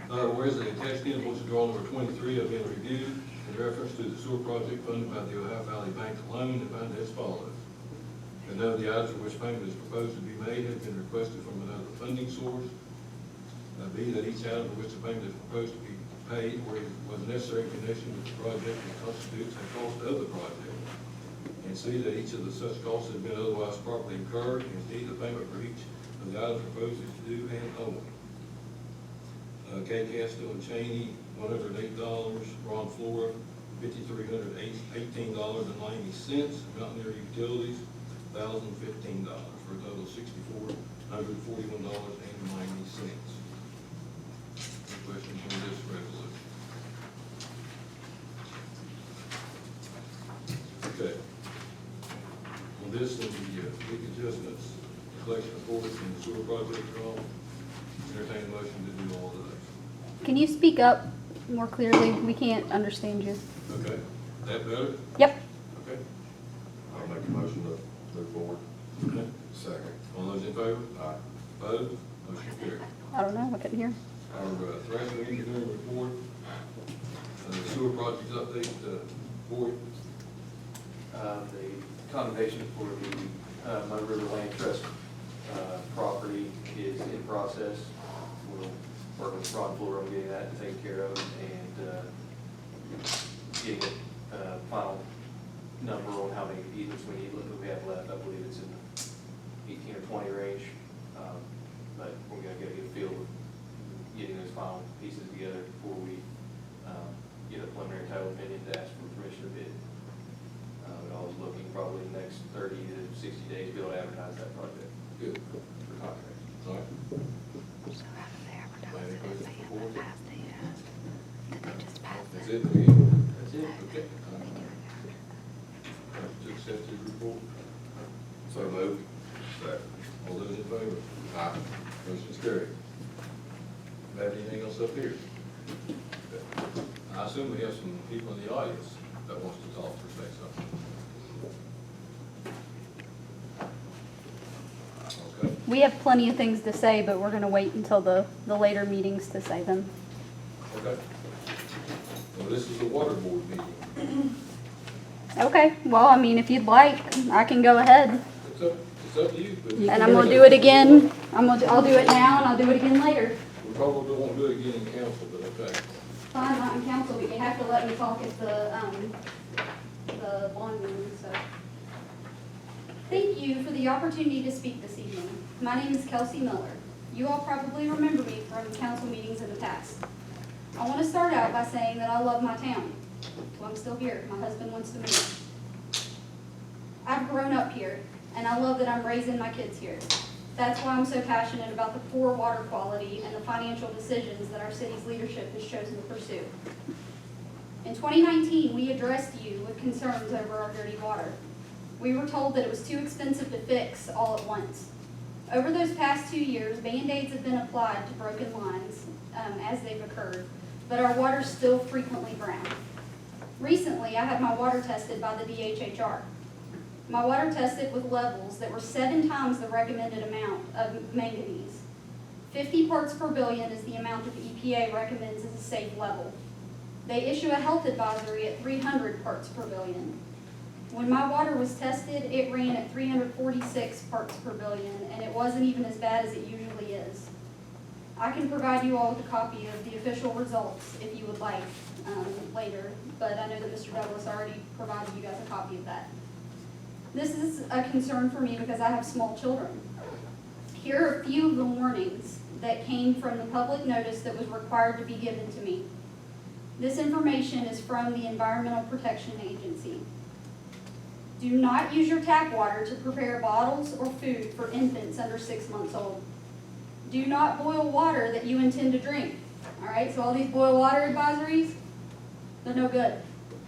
Whereas the attached invoice draw number 23 have been reviewed in reference to the sewer project funded by the Ohio Valley Bank loan and found as follows. And none of the items for which payment is proposed to be made have been requested from another funding source. B, that each item for which the payment is proposed to be paid or was necessary in connection with the project and constitutes a cost of the project. And C, that each of the such costs have been otherwise properly incurred. And D, the payment for each of the items proposed is due and owing. K. Castle and Cheney, $108. Ron Flora, $5,318.90. Mountaineer Utilities, $1,015 for a total of $6,441.90. Any questions on this resolution? Okay. On this and the big adjustments, the collection of reports and the sewer project draw, entertain a motion to do all of those. Can you speak up more clearly? We can't understand you. Okay, that better? Yep. Okay. I'll make a motion to move forward. Okay. Second. All those in favor? Aye. Opposed? Motion carried. I don't know. I couldn't hear. Our Thrasher engineering report, the sewer project update, for you. The condemnation for the Mud River Land Trust property is in process. We'll work with Ron Flora on getting that taken care of and getting a final number on how many easements we need. Look what we have left. I believe it's in the 18 or 20 range. But we're going to get a good feel of getting those final pieces together before we get a preliminary title opinion to ask for permission to bid. I was looking probably the next 30 to 60 days to be able to advertise that project. Good. For contract. All right. So how do they advertise it if they haven't passed it yet? Did they just pass That's it? it, Lee? That's it. Okay. To accept the report. So moved. Second. All those in favor? Aye. Motion's carried. Have anything else up here? Okay. I assume we have some people in the audience that wants to talk or say something. Okay. We have plenty of things to say, but we're going to wait until the later meetings to say them. Okay. Well, this is the water board meeting. Okay. Well, I mean, if you'd like, I can go ahead. It's up to you. But And I'm going to do it again. I'll do it now, and I'll do it again later. We probably won't do it again in council, but okay. Fine, not in council, but you have to let me talk at the bond meeting, so. Thank you for the opportunity to speak this evening. My name is Kelsey Miller. You all probably remember me from council meetings in the past. I want to start out by saying that I love my town. So I'm still here. My husband wants to move. I've grown up here, and I love that I'm raising my kids here. That's why I'm so passionate about the poor water quality and the financial decisions that our city's leadership has chosen to pursue. In 2019, we addressed you with concerns over our dirty water. We were told that it was too expensive to fix all at once. Over those past 2 years, Band-Aids have been applied to broken lines as they've occurred, but our water's still frequently brown. Recently, I had my water tested by the DHHR. My water tested with levels that were 7 times the recommended amount of manganese. 50 parts per billion is the amount that the EPA recommends as a safe level. They issue a health advisory at 300 parts per billion. When my water was tested, it ran at 346 parts per billion, and it wasn't even as bad as it usually is. I can provide you all with a copy of the official results if you would like later, but I know that Mr. Douglas already provided you guys a copy of that. This is a concern for me because I have small children. Here are a few of the warnings that came from the public notice that was required to be given to me. This information is from the Environmental Protection Agency. Do not use your tap water to prepare bottles or food for infants under 6 months old. Do not boil water that you intend to drink. All right, so all these boil water advisories, they're no good.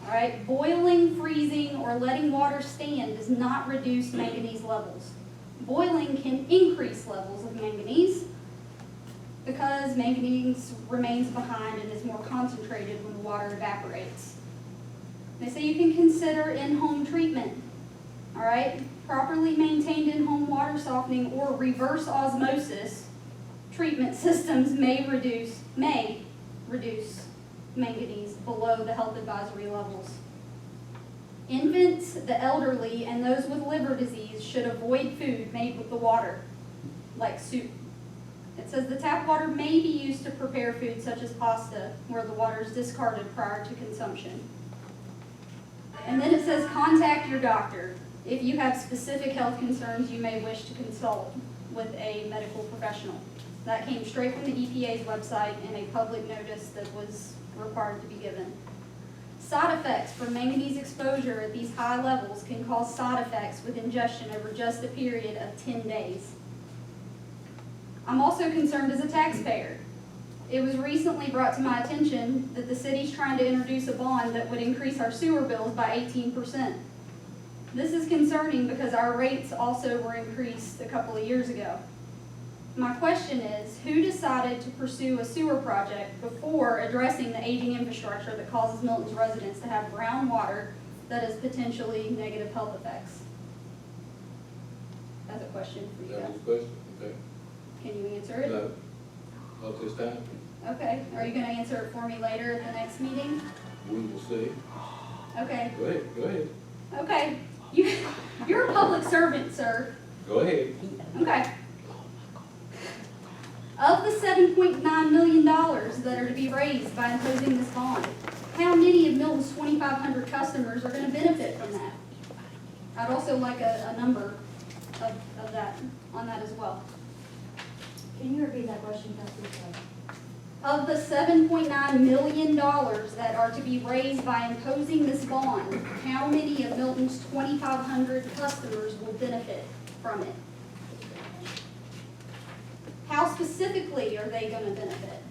All right, boiling, freezing, or letting water stand does not reduce manganese levels. Boiling can increase levels of manganese because manganese remains behind and is more concentrated when the water evaporates. They say you can consider in-home treatment. All right, properly maintained in-home water softening or reverse osmosis treatment systems may reduce manganese below the health advisory levels. Infants, the elderly, and those with liver disease should avoid food made with the water, like soup. It says the tap water may be used to prepare food such as pasta, where the water is discarded prior to consumption. And then it says contact your doctor. If you have specific health concerns, you may wish to consult with a medical professional. That came straight from the EPA's website in a public notice that was required to be given. Side effects from manganese exposure at these high levels can cause side effects with ingestion over just a period of 10 days. I'm also concerned as a taxpayer. It was recently brought to my attention that the city's trying to introduce a bond that would increase our sewer bills by 18%. This is concerning because our rates also were increased a couple of years ago. My question is, who decided to pursue a sewer project before addressing the aging infrastructure that causes Milton's residents to have brown water that has potentially negative health effects? That's a question for you That guys. was the question, okay? Can you answer it? No, not this time. Okay, are you gonna answer it for me later at the next meeting? We will see. Okay, Go ahead, okay. You're a public servant, sir. go ahead. Okay. Of the $7.9 million that are to be raised by imposing this bond, how many of Milton's 2,500 customers are gonna benefit from that? I'd also like a number of that, on that as well. Can you repeat that question, Councilor? Of the $7.9 million that are to be raised by imposing this bond, how many of Milton's 2,500 customers will benefit from it? How specifically are they going to benefit?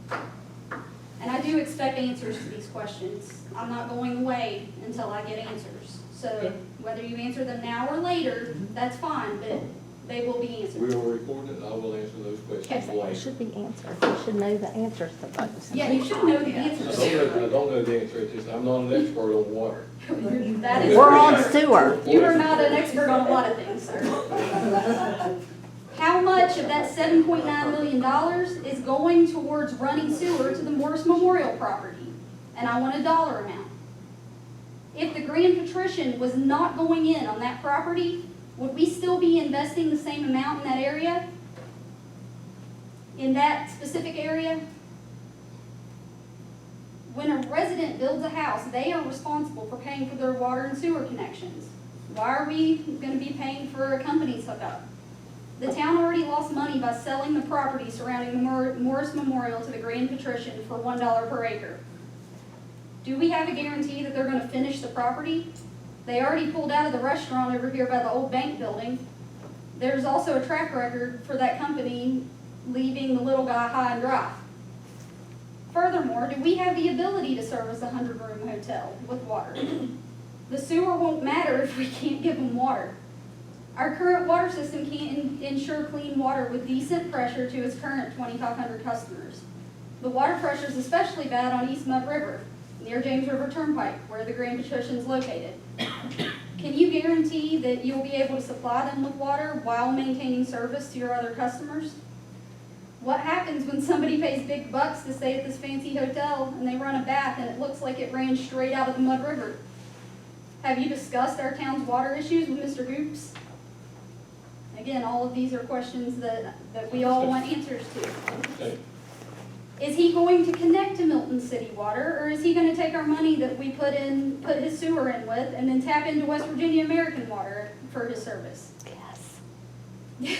And I do expect answers to these questions. I'm not going away until I get answers. So whether you answer them now or later, that's fine, but they will be answered. We will record it, I will answer those questions It later. should be answered. You should know the answers to those. Yeah, you should know the I answers. don't know the answer, it's just, I'm not an expert on water. That is We're on correct. sewer. You are not an expert on a lot of things, sir. How much of that $7.9 million is going towards running sewer to the Morris Memorial property? And I want a dollar amount. If the Grand Patrician was not going in on that property, would we still be investing the same amount in that area? In that specific area? When a resident builds a house, they are responsible for paying for their water and sewer connections. Why are we going to be paying for a company's hookup? The town already lost money by selling the property surrounding the Morris Memorial to the Grand Patrician for $1 per acre. Do we have a guarantee that they're going to finish the property? They already pulled out of the restaurant over here by the old bank building. There's also a track record for that company leaving the little guy high and dry. Furthermore, do we have the ability to service a 100-room hotel with water? The sewer won't matter if we can't give them water. Our current water system can't ensure clean water with decent pressure to its current 2,500 customers. The water pressure is especially bad on East Mud River, near James River Turnpike, where the Grand Patrician is located. Can you guarantee that you'll be able to supply them with water while maintaining service to your other customers? What happens when somebody pays big bucks to stay at this fancy hotel and they run a bath and it looks like it ran straight out of the Mud River? Have you discussed our town's water issues with Mr. Hoops? Again, all of these are questions that we all want answers to. Okay. Is he going to connect to Milton City Water, or is he going to take our money that we put his sewer in with, and then tap into West Virginia American Water for his service? Yes,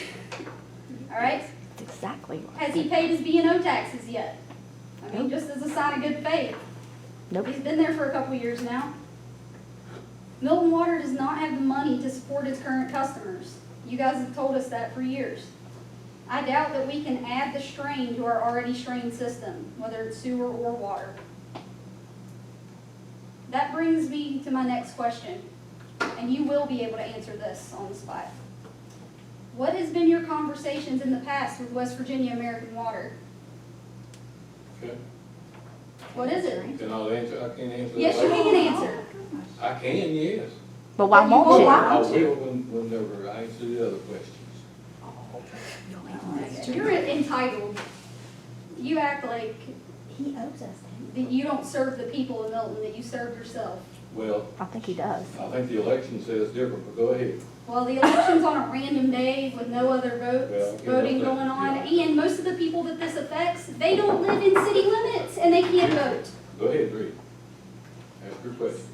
All right? that's exactly right. Has he paid his B&O taxes yet? I mean, just as a sign of good faith. Nope. He's been there for a couple years now. Milton Water does not have the money to support its current customers. You guys have told us that for years. I doubt that we can add the strain to our already strained system, whether it's sewer or water. That brings me to my next question, and you will be able to answer this on the spot. What has been your conversations in the past with West Virginia American Water? Okay. What is it? Then I'll answer, I can answer that. Yes, you later. can answer. I can, yes. But why Then you won't will you? why? I will whenever I answer the other questions. You're entitled. You act like He owes us, doesn't That you don't serve the people of Milton, that you serve yourself. Well, I think he does. I think the election says different, but go ahead. Well, the election's on a random day with no other Well, votes, you know, voting that- going on, yeah. and most of the people that this affects, they don't live in city limits and they can't vote, Go ahead, Reed. Ask your question.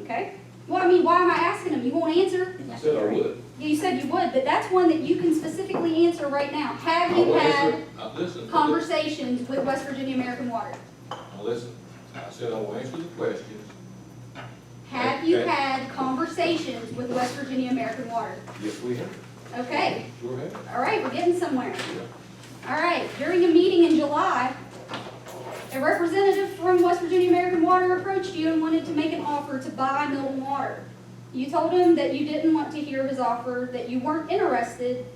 okay? Well, I mean, why am I asking them? You won't answer? I said I would. You said you would, but that's one that you can specifically answer right now. Have I you will had answer. Listen. conversations with West Virginia American Water? Now, listen. I said I will answer the questions. Have you Okay. had conversations with West Virginia American Water? Yes, we have. Okay, Sure have. all right, we're getting somewhere. Yeah. All right, during a meeting in July, a representative from West Virginia American Water approached you and wanted to make an offer to buy Milton Water. You told him that you didn't want to hear his offer, that you weren't interested.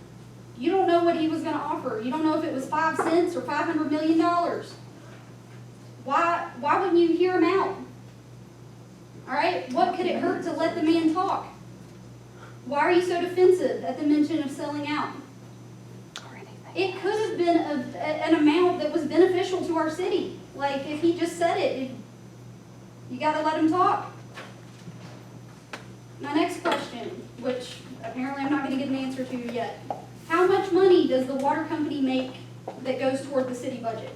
You don't know what he was gonna offer. You don't know if it was 5 cents or $500 million. Why wouldn't you hear him out? All right, what could it hurt to let the man talk? Why are you so defensive at the mention of selling out? Or anything. It could have been an amount that was beneficial to our city. Like, if he just said it, you gotta let him talk. My next question, which apparently I'm not gonna get an answer to yet. How much money does the water company make that goes toward the city budget?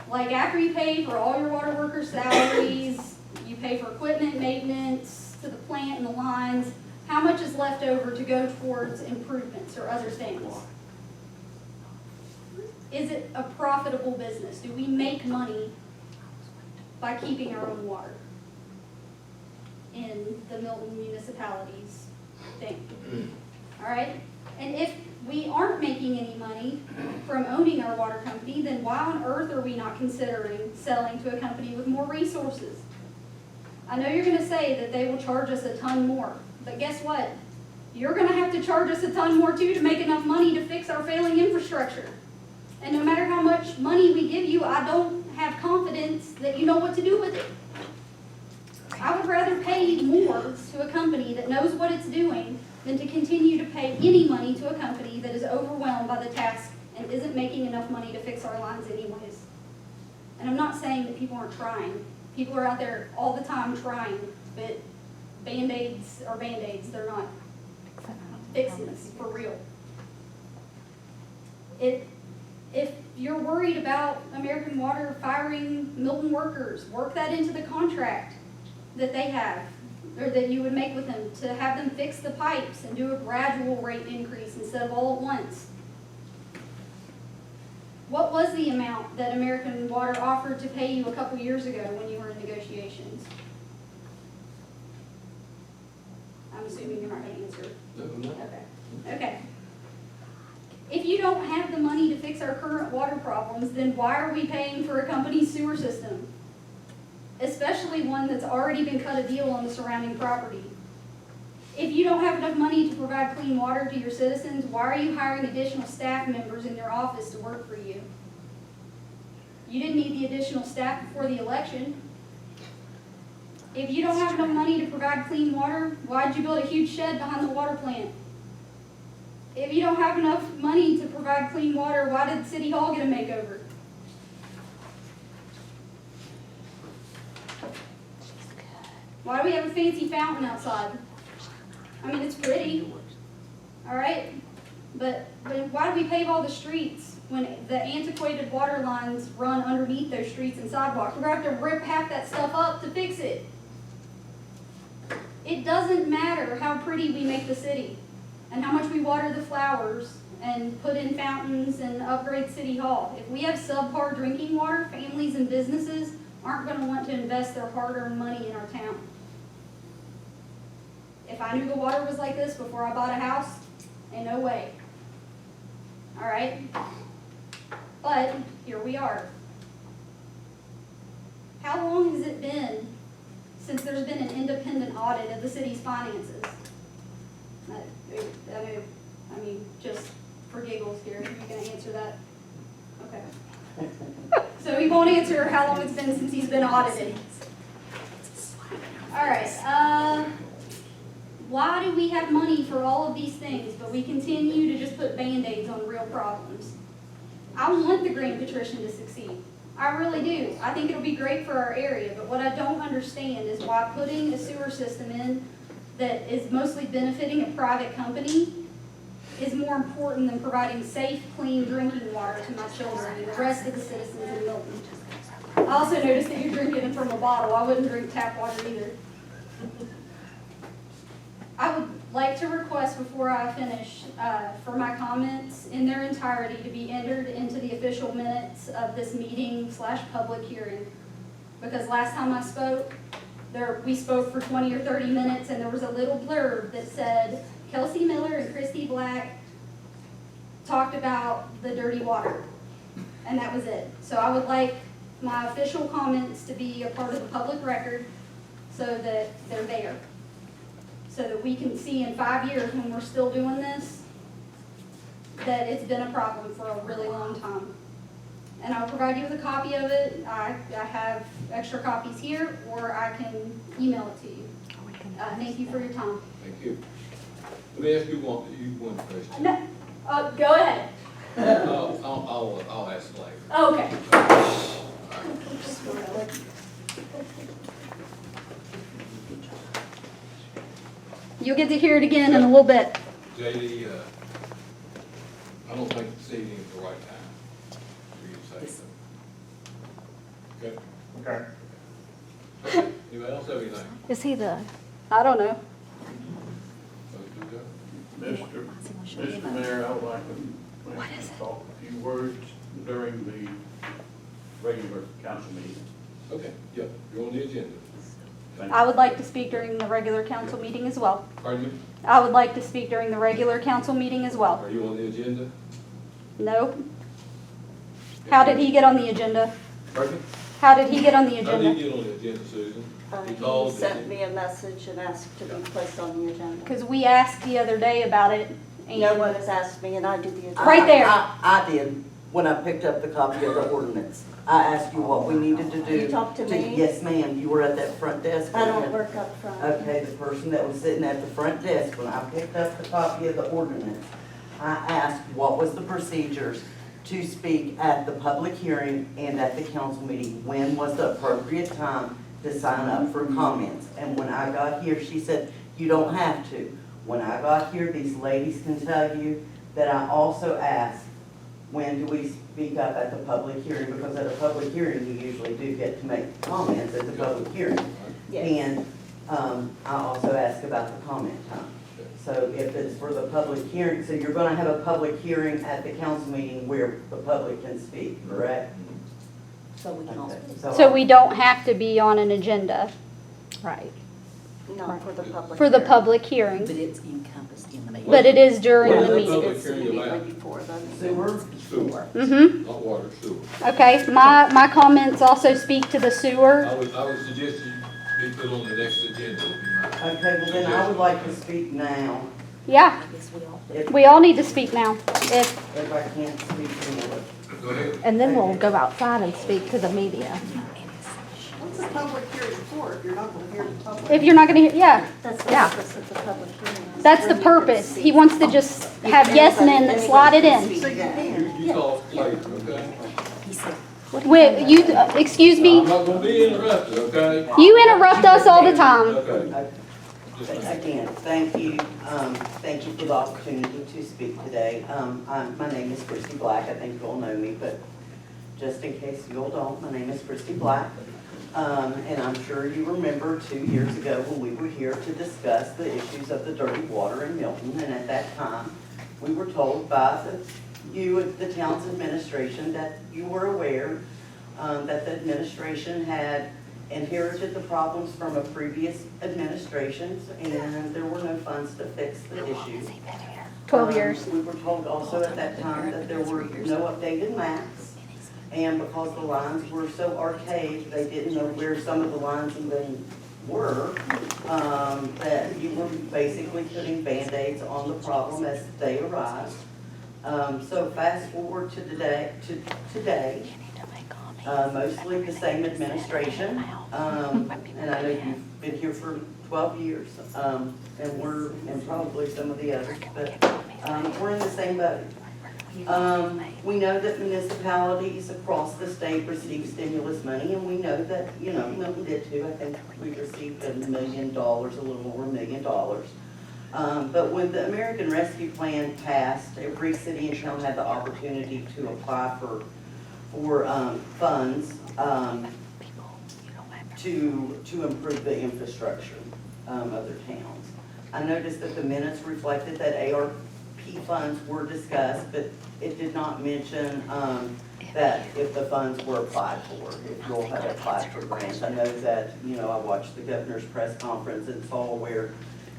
Like, after you pay for all your water workers' salaries, you pay for equipment, maintenance, to the plant and the lines, how much is left over to go towards improvements or other things? Is it a profitable business? Do we make money by keeping our own water in the Milton municipalities thing? All right? And if we aren't making any money from owning our water company, then why on earth are we not considering selling to a company with more resources? I know you're gonna say that they will charge us a ton more, but guess what? You're gonna have to charge us a ton more too to make enough money to fix our failing infrastructure. And no matter how much money we give you, I don't have confidence that you know what to do with it. I would rather pay more to a company that knows what it's doing than to continue to pay any money to a company that is overwhelmed by the task and isn't making enough money to fix our lines anyways. And I'm not saying that people aren't trying. People are out there all the time trying, but Band-Aids are Band-Aids, they're not fixes for real. If you're worried about American Water firing Milton workers, work that into the contract that they have, or that you would make with them, to have them fix the pipes and do a gradual rate increase instead of all at once. What was the amount that American Water offered to pay you a couple years ago when you were in negotiations? I'm assuming you're not going to answer. No, no. Okay. Okay. If you don't have the money to fix our current water problems, then why are we paying for a company's sewer system? Especially one that's already been cut a deal on the surrounding property. If you don't have enough money to provide clean water to your citizens, why are you hiring additional staff members in your office to work for you? You didn't need the additional staff before the election. If you don't have enough money to provide clean water, why'd you build a huge shed behind the water plant? If you don't have enough money to provide clean water, why did City Hall get a makeover? Why do we have a fancy fountain outside? I mean, it's pretty, all right? But why do we pave all the streets when the antiquated water lines run underneath those streets and sidewalks? We're gonna have to rip half that stuff up to fix it. It doesn't matter how pretty we make the city and how much we water the flowers and put in fountains and upgrade City Hall. If we have subpar drinking water, families and businesses aren't gonna want to invest their hard-earned money in our town. If I knew the water was like this before I bought a house, ain't no way. All right? But here we are. How long has it been since there's been an independent audit of the city's finances? I mean, just for giggles here, you can answer that? Okay. So he won't answer how long it's been since he's been audited. All right, why do we have money for all of these things, but we continue to just put Band-Aids on real problems? I want the Grand Patrician to succeed. I really do. I think it'll be great for our area, but what I don't understand is why putting a sewer system in that is mostly benefiting a private company is more important than providing safe, clean drinking water to my children and the rest of the citizens in Milton. I also noticed that you're drinking it from a bottle. I wouldn't drink tap water either. I would like to request before I finish, for my comments in their entirety to be entered into the official minutes of this meeting / public hearing. Because last time I spoke, we spoke for 20 or 30 minutes and there was a little blurb that said, Kelsey Miller and Christy Black talked about the dirty water. And that was it. So I would like my official comments to be a part of the public record so that they're there. So that we can see in 5 years when we're still doing this, that it's been a problem for a really long time. And I'll provide you with a copy of it. I have extra copies here, or I can email it to you. Thank you for your time. Thank you. Let me ask you one question. No, go ahead. I'll ask later. Okay. You'll get to hear it again in a little bit. JD, I don't think this evening is the right time for you to say so. Okay? Okay. Anybody else have anything? Is he the? I don't know. Motion to adjourn? Mr. Mayor, I would like to talk a few words during the regular council meeting. Okay, yeah, you're on the agenda. Thank I you. would like to speak during the regular council meeting as well. Pardon me? I would like to speak during the regular council meeting as well. Are you on the agenda? No. How did he get on the agenda? Pardon me? How did he get on the How did agenda? you get on the agenda, Susan? He called, sent me a message and asked to be placed on the agenda. Because we asked the other day about it. And No one has asked me, and I did the agenda. Right there. I did, when I picked up the copy of the ordinance. I asked you what we needed to do. You talked to me? Yes, ma'am, you were at that front desk. I don't work up front. Okay, the person that was sitting at the front desk, when I picked up the copy of the ordinance, I asked what was the procedures to speak at the public hearing and at the council meeting. When was the appropriate time to sign up for comments? And when I got here, she said, you don't have to. When I got here, these ladies can tell you that I also asked, when do we speak up at the public hearing? Because at a public hearing, you usually do get to make comments at the public hearing. Yes. And I also asked about the comment time. So if it's for the public hearing, so you're gonna have a public hearing at the council meeting where the public can speak, correct? So we can all Okay, speak. So we don't have to be on an agenda Right. Not for the public. for the hearing. public hearing, But it's encompassed in the meeting. but it is during What the is the meeting. public It's hearing immediately about? before the Sewer? Sewer, Mm-hmm. not water, sewer. Okay, my comments also speak to the sewer. I would suggest you be put on the next agenda, would be my. Okay, well then I would like to speak now, Yeah, I guess we all do. if we all need to speak now. If I can't speak anymore. Go ahead. And then we'll go outside and speak to the media. What's the public hearing for if you're not going to hear the public? If you're not gonna hear, yeah, That's the Yeah. purpose of the public hearing. is that's the when you can purpose. speak. He wants to just have yes men that slide it in. So you can. You talk later, okay? He said, Excuse I'm me, not gonna be interrupted, okay? you interrupt us all the time. Okay. Just a minute. Again, thank you for the opportunity to speak today. My name is Christy Black, I think you all know me, but just in case you all don't, my name is Christy Black. And I'm sure you remember 2 years ago when we were here to discuss the issues of the dirty water in Milton. And at that time, we were told by the town's administration, that you were aware that the administration had inherited the problems from a previous administration, and there were no funds to fix the issue. 12 years. We were told also at that time that there were no updated maps, and because the lines were so archaic, they didn't know where some of the lines even were, that you were basically putting Band-Aids on the problem as they arise. So fast forward to today, mostly the same administration, and I know you've been here for 12 years, and probably some of the others, but we're in the same boat. We know that municipalities across the state receive stimulus money, and we know that, you know, Milton did too. I think we received $1 million, a little over $1 million. But when the American Rescue Plan passed, every city and town had the opportunity to apply for funds to improve the infrastructure of their towns. I noticed that the minutes reflected that ARP funds were discussed, but it did not mention that if the funds were applied for, if you all had applied for grants. I know that, you know, I watched the governor's press conference and saw where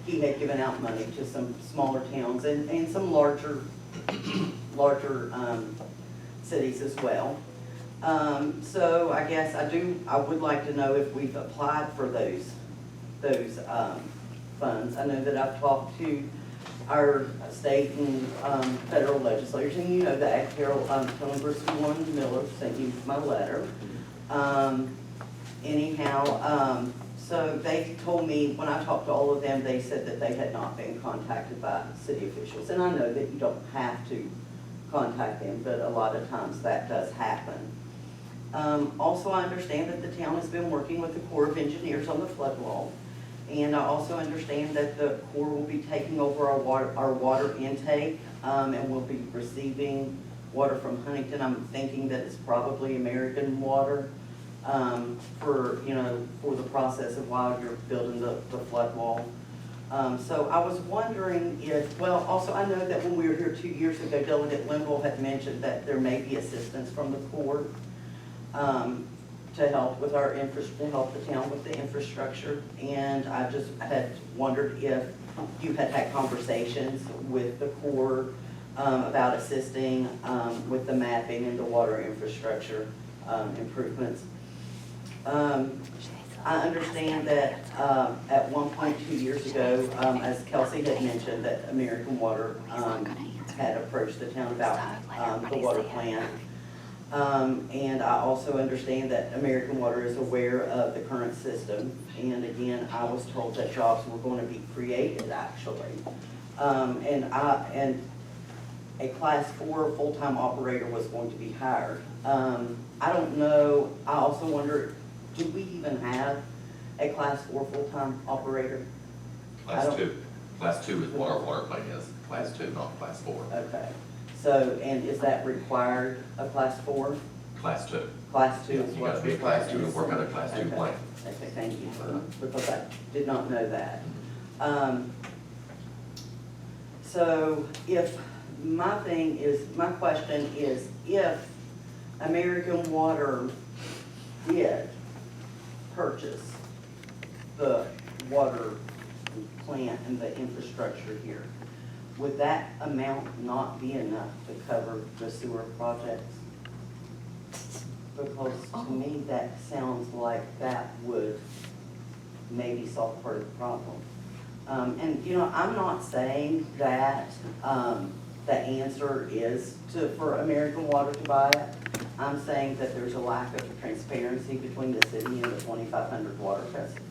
he had given out money to some smaller towns and some larger cities as well. So I guess I would like to know if we've applied for those funds. I know that I've talked to our state and federal legislators, and you know that Carol, Congresswoman Miller sent you my letter. So they told me, when I talked to all of them, they said that they had not been contacted by city officials. And I know that you don't have to contact them, but a lot of times that does happen. Also, I understand that the town has been working with the Corps of Engineers on the flood wall. And I also understand that the Corps will be taking over our water intake, and we'll be receiving water from Huntington. I'm thinking that it's probably American water, for the process of while you're building the flood wall. So I was wondering also I know that when we were here 2 years ago, Delegate Linville had mentioned that there may be assistance from the Corps, to help with to help the town with the infrastructure. And I just had wondered if you had had conversations with the Corps about assisting with the mapping and the water infrastructure improvements. I understand that at one point 2 years ago, as Kelsey had mentioned, that American Water had approached the town about the water plant. And I also understand that American Water is aware of the current system. And again, I was told that jobs were going to be created actually. And a class 4 full-time operator was going to be hired. I don't know, I also wonder, do we even have a class 4 full-time operator? Class 2. Class 2 is what our water plant is. Class 2, not class 4. Okay. So, and is that required, a class 4? Class 2. Class 2 is You what's gotta be a required. class 2 and work on a class 2 Okay. plant. Okay, thank you, because I did not know that. So if, my question is, if American Water did purchase the water plant and the infrastructure here, would that amount not be enough to cover the sewer projects? Because to me, that sounds like that would maybe solve part of the problem. And you know, I'm not saying that the answer is for American Water to buy it. I'm saying that there's a lack of transparency between the city and the 2,500 water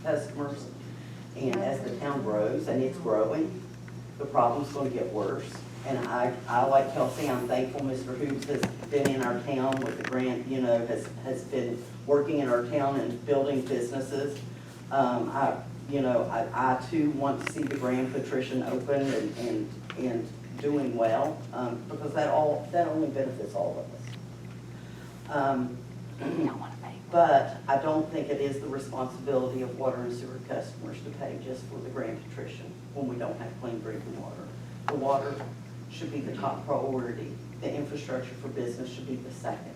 customers. And as the town grows, and it's growing, the problem's going to get worse. And I like Kelsey, I'm thankful Mr. Hoops has been in our town with the grant, you know, has been working in our town and building businesses. I too want to see the Grand Patrician open and doing well, because that only benefits all of us. But I don't think it is the responsibility of water and sewer customers to pay just for the Grand Patrician when we don't have clean drinking water. The water should be the top priority. The infrastructure for business should be the second.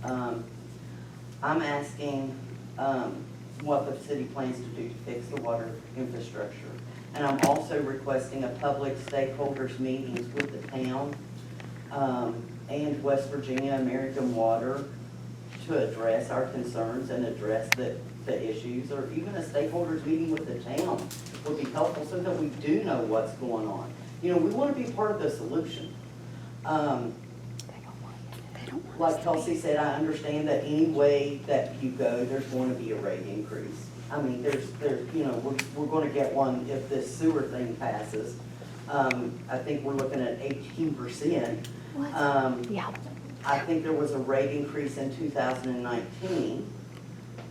I'm asking what the city plans to do to fix the water infrastructure. And I'm also requesting a public stakeholders meetings with the town and West Virginia American Water to address our concerns and address the issues, or even a stakeholders meeting with the town would be helpful so that we do know what's going on. You know, we want to be part of the solution. Like Kelsey said, I understand that any way that you go, there's going to be a rate increase. I mean, we're going to get one if this sewer thing passes. I think we're looking at 18%. Yeah. I think there was a rate increase in 2019.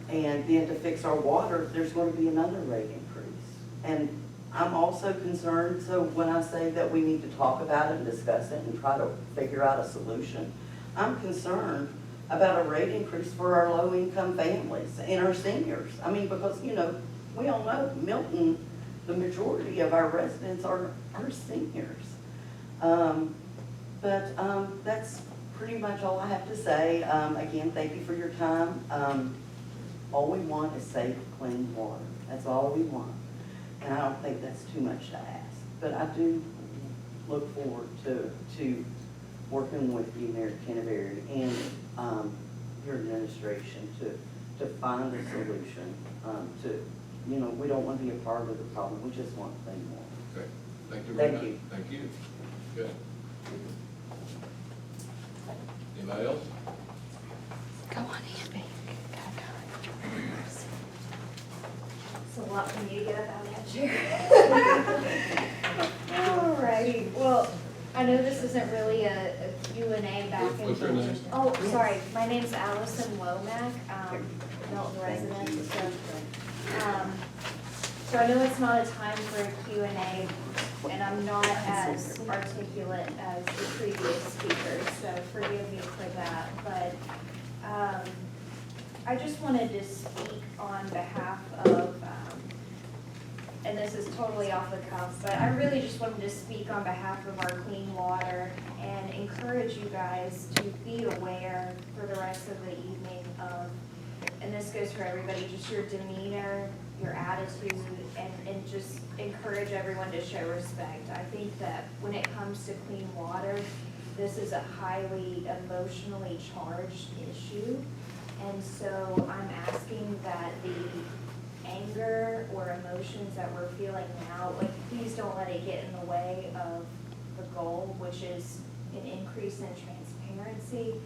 And then to fix our water, there's going to be another rate increase. And I'm also concerned, so when I say that we need to talk about it and discuss it and try to figure out a solution, I'm concerned about a rate increase for our low-income families and our seniors. I mean, because, you know, we all know Milton, the majority of our residents are seniors. That's pretty much all I have to say. Again, thank you for your time. All we want is safe, clean water. That's all we want. And I don't think that's too much to ask. But I do look forward to working with you, Mayor Canterbury, and your administration to find a solution. You know, we don't want to be a part of the problem. We just want clean water. Okay, thank you very Thank much. you. Thank you. Good. Anybody else? Go on, Andy. It's a lot for you to get up out of that chair. Alrighty, well, I know this isn't really a Q&A back and What's your name? forth. Oh, sorry, my name's Allison Womack, Milton resident, so I know it's not a time for a Q&A, and I'm not as articulate as the previous speakers, so forgive me for that, but, I just wanted to speak on behalf of, and this is totally off the cuff, but I really just wanted to speak on behalf of our clean water and encourage you guys to be aware for the rest of the evening of, and this goes for everybody, just your demeanor, your attitude, and just encourage everyone to show respect. I think that when it comes to clean water, this is a highly emotionally charged issue. And so I'm asking that the anger or emotions that we're feeling now, like, please don't let it get in the way of the goal, which is an increase in transparency,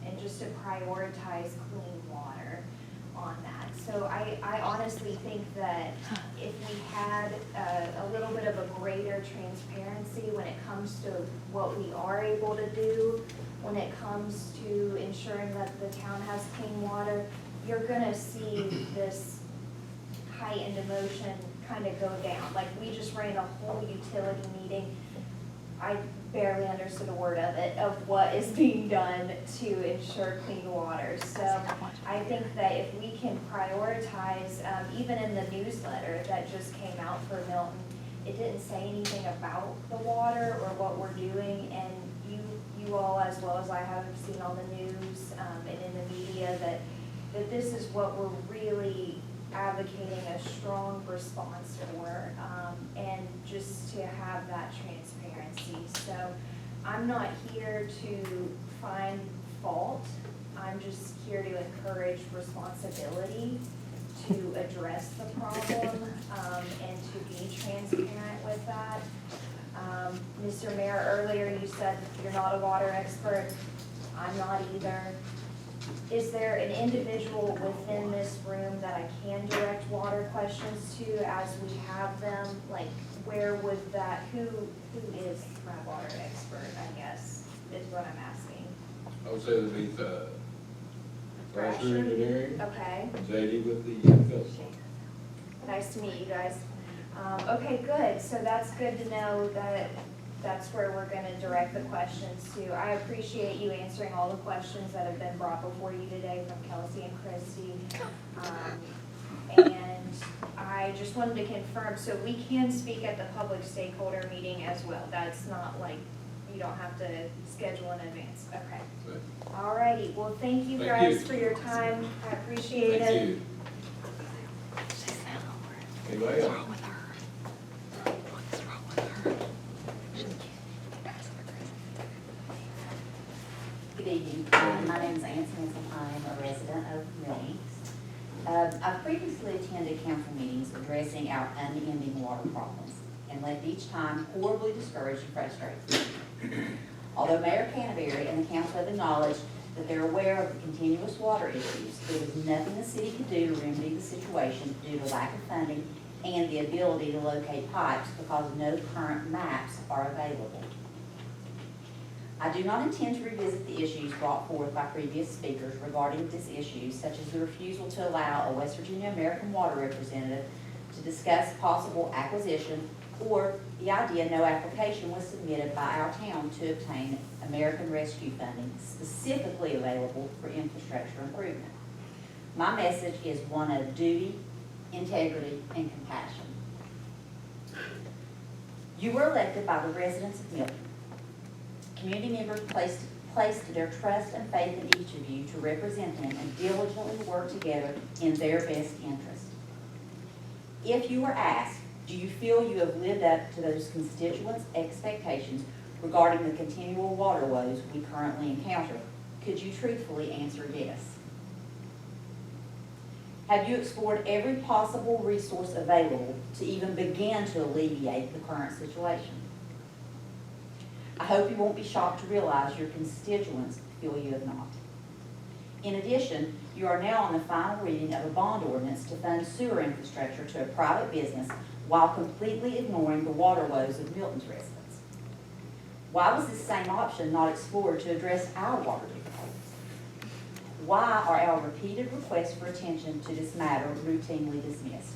and just to prioritize clean water on that. So I honestly think that if we had a little bit of a greater transparency when it comes to what we are able to do, when it comes to ensuring that the town has clean water, you're gonna see this heightened emotion kind of go down. Like, we just ran a whole utility meeting. I barely understood a word of it, of what is being done to ensure clean water. So I think that if we can prioritize, even in the newsletter that just came out for Milton, it didn't say anything about the water or what we're doing, and you all, as well as I have seen on the news and in the media, that this is what we're really advocating a strong response for, and just to have that transparency. So I'm not here to find fault. I'm just here to encourage responsibility, to address the problem, and to be transparent with that. Mr. Mayor, earlier you said you're not a water expert. I'm not either. Is there an individual within this room that I can direct water questions to as we have them? Like, where would that, who is my water expert, I guess, is what I'm asking. I would say it'd be Thrasher Engineering, Okay, JD with the Phillips. nice to meet you guys. Okay, good, so that's good to know that that's where we're gonna direct the questions to. I appreciate you answering all the questions that have been brought before you today from Kelsey and Christy. And I just wanted to confirm, so we can speak at the public stakeholder meeting as well. That's not like, you don't have to schedule in advance. Okay. Right. Alrighty, well, thank you Thank guys you. for your time. I appreciate it. Thank you. Anybody else? What's wrong with her? What's wrong with her? Good evening. My name is Ann Sansom. I am a resident of Milton. I've previously attended council meetings addressing our unending water problems and left each time horribly discouraged and frustrated. Although Mayor Canterbury and the council have acknowledged that they're aware of the continuous water issues, there was nothing the city could do to remedy the situation due to lack of funding and the ability to locate pipes because no current maps are available. I do not intend to revisit the issues brought forth by previous speakers regarding this issue, such as the refusal to allow a West Virginia American Water representative to discuss possible acquisition, or the idea no application was submitted by our town to obtain American Rescue funding specifically available for infrastructure improvement. My message is one of duty, integrity, and compassion. You were elected by the residents of Milton. Community members placed their trust and faith in each of you to represent them and diligently work together in their best interest. If you were asked, do you feel you have lived up to those constituents' expectations regarding the continual water woes we currently encounter, could you truthfully answer yes? Have you explored every possible resource available to even begin to alleviate the current situation? I hope you won't be shocked to realize your constituents feel you have not. In addition, you are now on the final reading of a bond ordinance to fund sewer infrastructure to a private business while completely ignoring the water woes of Milton's residents. Why was this same option not explored to address our water difficulties? Why are our repeated requests for attention to this matter routinely dismissed?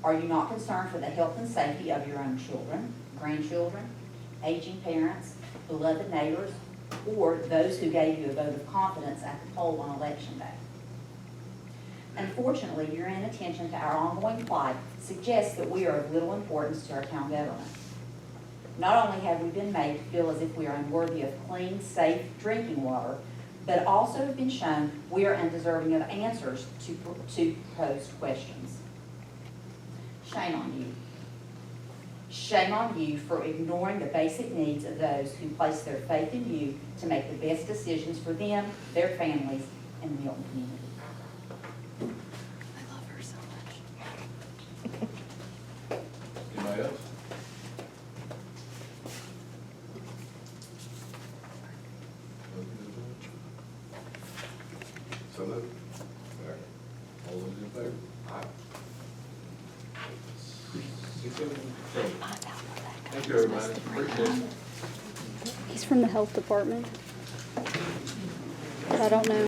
Are you not concerned for the health and safety of your own children, grandchildren, aging parents, beloved neighbors, or those who gave you a vote of confidence at the poll on election day? Unfortunately, your inattention to our ongoing plight suggests that we are of little importance to our town government. Not only have we been made to feel as if we are unworthy of clean, safe drinking water, but also have been shown we are undeserving of answers to posed questions. Shame on you. Shame on you for ignoring the basic needs of those who place their faith in you to make the best decisions for them, their families, and the Milton community. I love her so much. Anybody else? So moved. All those in favor? Aye. 6:07. Thank you, everybody. Appreciate it. He's from the health department. But I don't know.